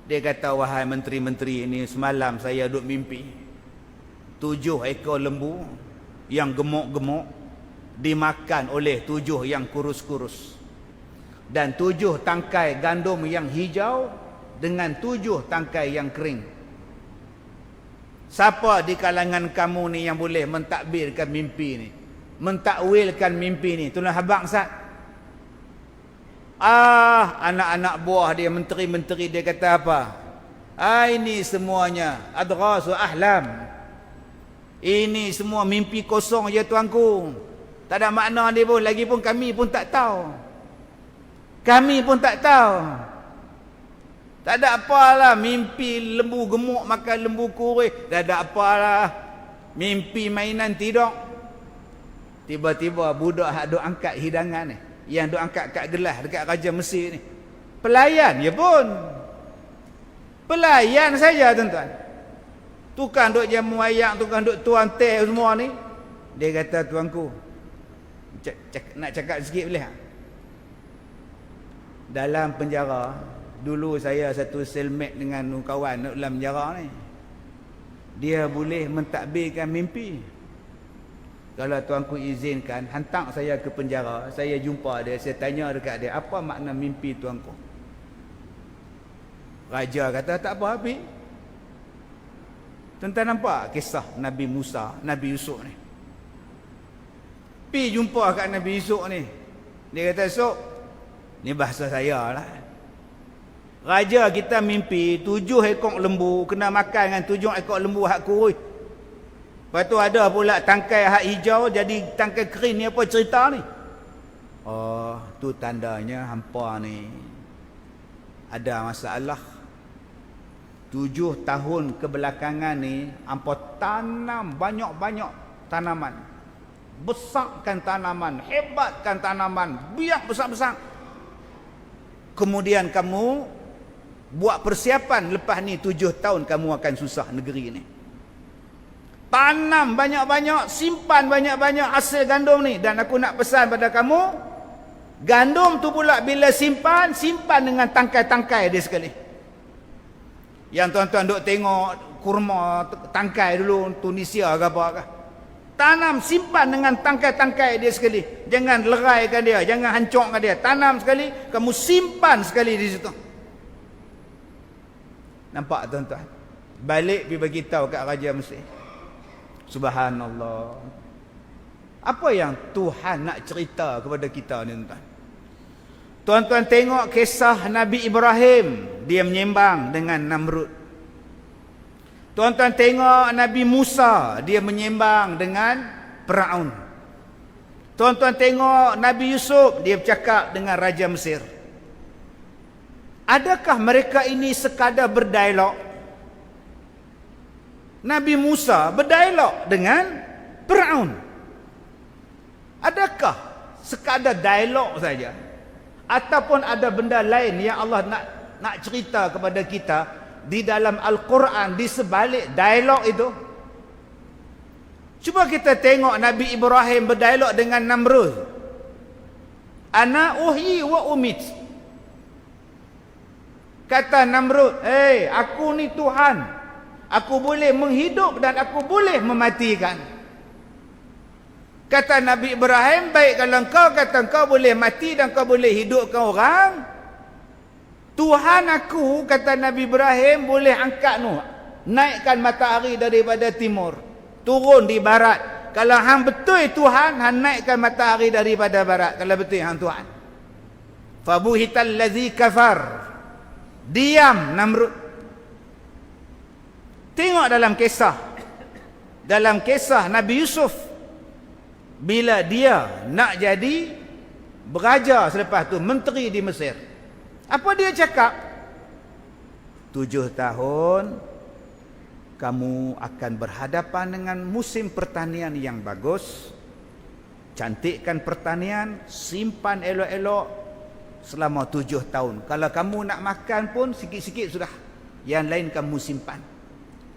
Dia kata, wahai menteri-menteri ini, semalam saya duduk mimpi 7 ekor lembu yang gemuk-gemuk dimakan oleh 7 yang kurus-kurus, dan 7 tangkai gandum yang hijau dengan 7 tangkai yang kering. Siapa di kalangan kamu ni yang boleh mentadbirkan mimpi ni, mentakwilkan mimpi ni? Tuan habaq Ustaz. Anak-anak buah dia, menteri-menteri dia kata apa? Ini semuanya adghasu ahlam. Ini semua mimpi kosong je tuanku. Tak ada makna dia pun. Lagipun kami pun tak tahu. Kami pun tak tahu. Tak ada apalah mimpi lembu gemuk makan lembu kurus. Tak ada apalah mimpi mainan tidur. Tiba-tiba budak hak duk angkat hidangan ni, yang duk angkat kat gelas dekat Raja Mesir ni, pelayan je pun. Pelayan saja tuan-tuan. Tukang duk jamu ayak, tukang duk tuan teh semua ni. Dia kata, tuanku, nak cakap sikit boleh tak? Dalam penjara, dulu saya satu cellmate dengan kawan dalam penjara ni. Dia boleh mentadbirkan mimpi. Kalau tuanku izinkan, hantar saya ke penjara, saya jumpa dia, saya tanya dekat dia, apa makna mimpi tuanku? Raja kata, tak apa habis. Tuan-tuan nampak kisah Nabi Musa, Nabi Yusuf ni. Pi jumpa kat Nabi Yusuf ni. Dia kata, Yusuf, ni bahasa saya lah. Raja kita mimpi 7 ekor lembu kena makan dengan 7 ekor lembu hak kurus. Lepas tu ada pula tangkai hak hijau jadi tangkai kering ni, apa cerita ni? Oh, tu tandanya hampa ni ada masalah. 7 tahun kebelakangan ni hampa tanam banyak-banyak tanaman. Besarkan tanaman, hebatkan tanaman, biak besar-besar. Kemudian kamu buat persiapan, lepas ni 7 tahun kamu akan susah negeri ni. Tanam banyak-banyak, simpan banyak-banyak hasil gandum ni. Dan aku nak pesan pada kamu, gandum tu pula bila simpan, simpan dengan tangkai-tangkai dia sekali. Yang tuan-tuan duk tengok kurma tangkai dulu, Tunisia ke apa ke. Tanam, simpan dengan tangkai-tangkai dia sekali. Jangan leraikan dia, jangan hancurkan dia. Tanam sekali, kamu simpan sekali di situ. Nampak tuan-tuan? Balik pergi beritahu kat Raja Mesir. Subhanallah. Apa yang Tuhan nak cerita kepada kita ni tuan-tuan? Tuan-tuan tengok kisah Nabi Ibrahim, dia menyembang dengan Namrud. Tuan-tuan tengok Nabi Musa, dia menyembang dengan Firaun. Tuan-tuan tengok Nabi Yusuf, dia bercakap dengan Raja Mesir. Adakah mereka ini sekadar berdialog? Nabi Musa berdialog dengan Firaun. Adakah sekadar dialog saja? Ataupun ada benda lain yang Allah nak cerita kepada kita di dalam Al-Quran, di sebalik dialog itu? Cuba kita tengok Nabi Ibrahim berdialog dengan Namrud. Ana uhyi wa umit. Kata Namrud, aku ni Tuhan. Aku boleh menghidup dan aku boleh mematikan. Kata Nabi Ibrahim, baik kalau engkau kata engkau boleh mati dan kau boleh hidupkan orang, Tuhan aku, kata Nabi Ibrahim, boleh angkat naikkan matahari daripada timur, turun di barat. Kalau hang betul Tuhan, hang naikkan matahari daripada barat. Kalau betul hang Tuhan. Fabuhital ladzi kafar. Diam Namrud. Tengok dalam kisah Nabi Yusuf, bila dia nak jadi beraja selepas tu, menteri di Mesir, apa dia cakap? 7 tahun kamu akan berhadapan dengan musim pertanian yang bagus. Cantikkan pertanian, simpan elok-elok selama 7 tahun. Kalau kamu nak makan pun sikit-sikit sudah, yang lain kamu simpan.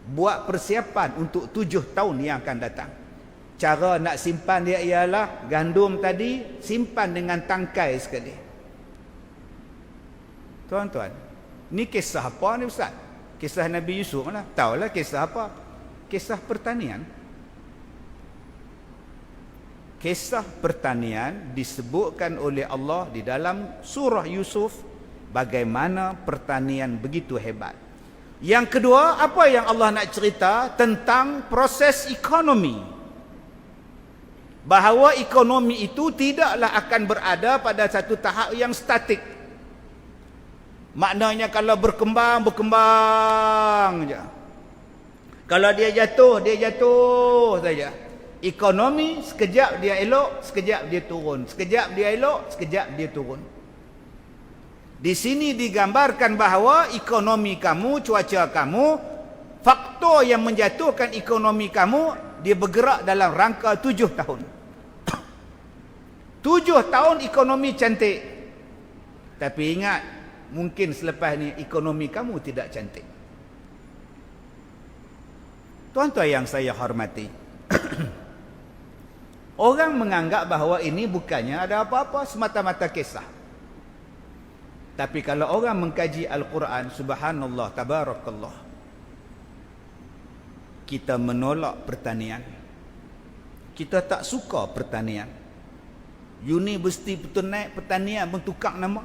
Buat persiapan untuk 7 tahun yang akan datang. Cara nak simpan dia ialah gandum tadi simpan dengan tangkai sekali. Tuan-tuan, Ni kisah apa ni Ustaz? Kisah Nabi Yusuf lah. Tahulah kisah apa? Kisah pertanian. Kisah pertanian disebutkan oleh Allah di dalam surah Yusuf, bagaimana pertanian begitu hebat. Yang kedua, apa yang Allah nak cerita tentang proses ekonomi. Bahawa ekonomi itu tidaklah akan berada pada satu tahap yang statik. Maknanya kalau berkembang je. Kalau dia jatuh saja. Ekonomi sekejap dia elok, sekejap dia turun. Sekejap dia elok, sekejap dia turun. Di sini digambarkan bahawa ekonomi kamu, cuaca kamu, faktor yang menjatuhkan ekonomi kamu, dia bergerak dalam rangka 7 tahun. 7 tahun ekonomi cantik. Tapi ingat, mungkin selepas ni ekonomi kamu tidak cantik. Tuan-tuan yang saya hormati, orang menganggap bahawa ini bukannya ada apa-apa, semata-mata kisah. Tapi kalau orang mengkaji Al-Quran, subhanallah, tabarakallah, kita menolak pertanian. Kita tak suka pertanian. Universiti pertanian pun tukar nama.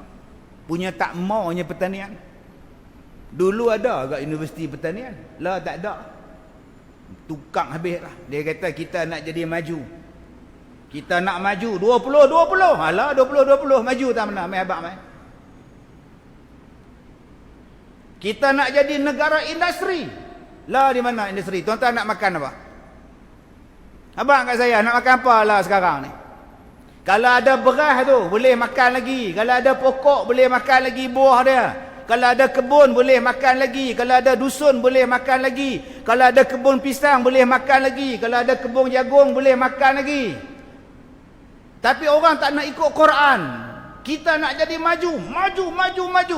Punya tak maunya pertanian. Dulu ada agak universiti pertanian. Lah tak ada. Tukar habis lah. Dia kata kita nak jadi maju. Kita nak maju 20-20. Alah 20-20 maju tak mana. Mai abang mai. Kita nak jadi negara industri. Lah di mana industri? Tuan-tuan nak makan apa? Abang kat saya nak makan apa lah sekarang ni? Kalau ada beras tu boleh makan lagi. Kalau ada pokok boleh makan lagi buah dia. Kalau ada kebun boleh makan lagi. Kalau ada dusun boleh makan lagi. Kalau ada kebun pisang boleh makan lagi. Kalau ada kebun jagung boleh makan lagi. Tapi orang tak nak ikut Quran. Kita nak jadi maju. 20-20.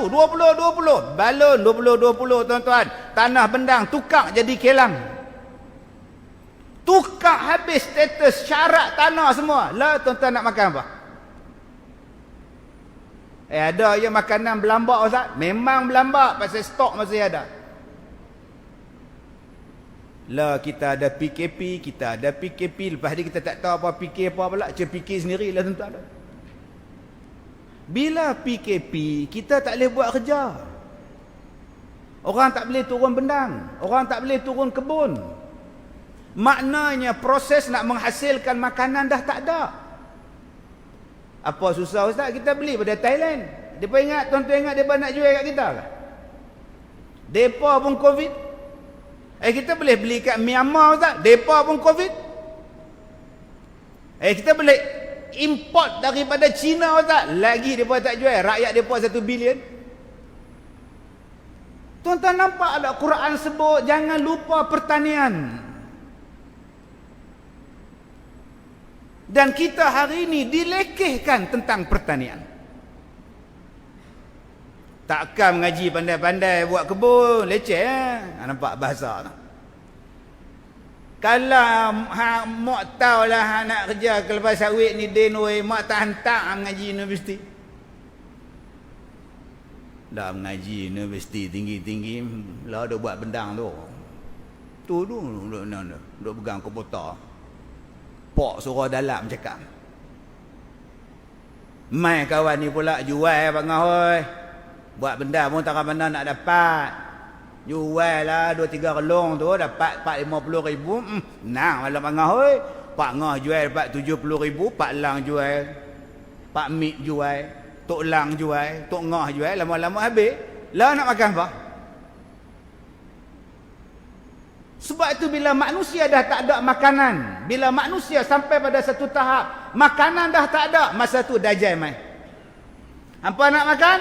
Balon 20-20 tuan-tuan. Tanah bendang tukar jadi kelang. Tukar habis status syarat tanah semua. Lah tuan-tuan nak makan apa? Ada je makanan berlambak Ustaz. Memang berlambak pasal stok masih ada. Lah kita ada PKP, lepas ni kita tak tahu apa fikir apa pula, fikir sendirilah tuan-tuan. Bila PKP, kita tak boleh buat kerja. Orang tak boleh turun bendang, orang tak boleh turun kebun. Maknanya proses nak menghasilkan makanan dah tak ada. Apa susah Ustaz? Kita beli pada Thailand. Depa ingat, tuan-tuan ingat depa nak jual kat kita ke? Depa pun Covid. Kita boleh beli kat Myanmar Ustaz. Depa pun Covid. Kita boleh import daripada China Ustaz. Lagi depa tak jual. Rakyat depa 1 bilion. Tuan-tuan nampak tak Quran sebut jangan lupa pertanian. Dan kita hari ini dilekehkan tentang pertanian. Takkan mengaji pandai-pandai buat kebun, leceh nampak bahasa tu. Kalau mak tahulah nak kerja kelapa sawit ni denoi, mak tak hantar mengaji universiti. Dah mengaji universiti tinggi-tinggi, lah dah buat bendang tu. Tu duk pegang komputer. Pok suruh dalam cakap. Mai kawan ni pula jual bangah oi. Buat benda pun tak mana nak dapat. Jual lah 2-3 relong tu dapat 4-50 ribu. Nang malam bangah oi. Pak ngah jual dapat 70 ribu. Pak lang jual. Pak mik jual. Tok lang jual. Tok ngah jual. Lama-lama habis. Lah nak makan apa? Sebab itu bila manusia dah tak ada makanan, bila manusia sampai pada satu tahap makanan dah tak ada, masa tu dajjal mai. Hampa nak makan?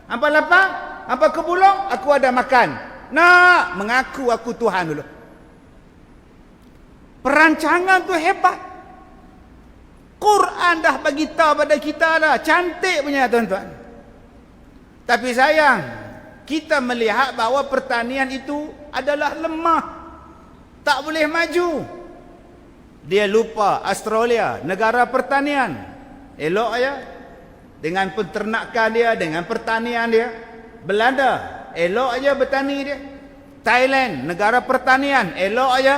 Hampa lapar? Hampa kebulung? Aku ada makan. Nak mengaku aku Tuhan dulu. Perancangan tu hebat. Quran dah bagi tahu pada kita dah, cantik punya tuan-tuan. Tapi sayang, kita melihat bahawa pertanian itu adalah lemah. Tak boleh maju. Dia lupa Australia, negara pertanian. Elok ya. Dengan penternakan dia, dengan pertanian dia. Belanda, elok aja bertani dia. Thailand, negara pertanian, elok aja.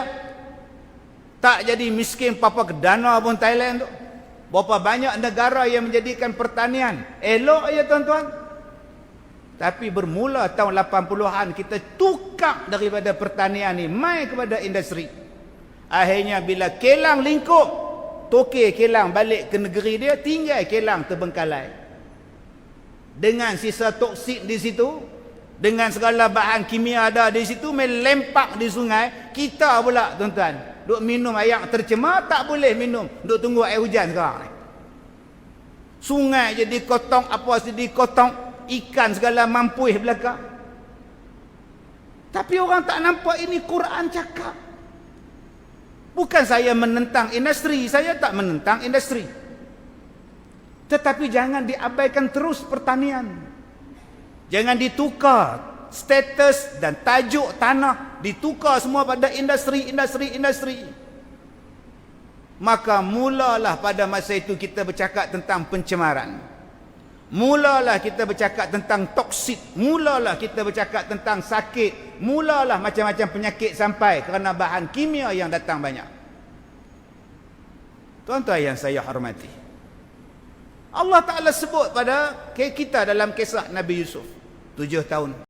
Tak jadi miskin papa kedana pun Thailand tu. Berapa banyak negara yang menjadikan pertanian, elok aja tuan-tuan. Tapi bermula tahun 80-an kita tukar daripada pertanian ni mai kepada industri. Akhirnya bila kilang lingkup, tokek kilang balik ke negeri dia, tinggal kilang terbengkalai. Dengan sisa toksik di situ, dengan segala bahan kimia ada di situ, melempak di sungai. Kita pula tuan-tuan, duk minum air tercemar, tak boleh minum, duk tunggu air hujan sekarang ni. Sungai jadi kotong, apa jadi kotong, ikan segala mampuih belakang. Tapi orang tak nampak ini Quran cakap. Bukan saya menentang industri, saya tak menentang industri. Tetapi jangan diabaikan terus pertanian. Jangan ditukar status dan tajuk tanah, ditukar semua pada industri. Maka mulalah pada masa itu kita bercakap tentang pencemaran. Mulalah kita bercakap tentang toksik. Mulalah kita bercakap tentang sakit. Mulalah macam-macam penyakit sampai kerana bahan kimia yang datang banyak. Tuan-tuan yang saya hormati, Allah Ta'ala sebut pada kita dalam kisah Nabi Yusuf 7 tahun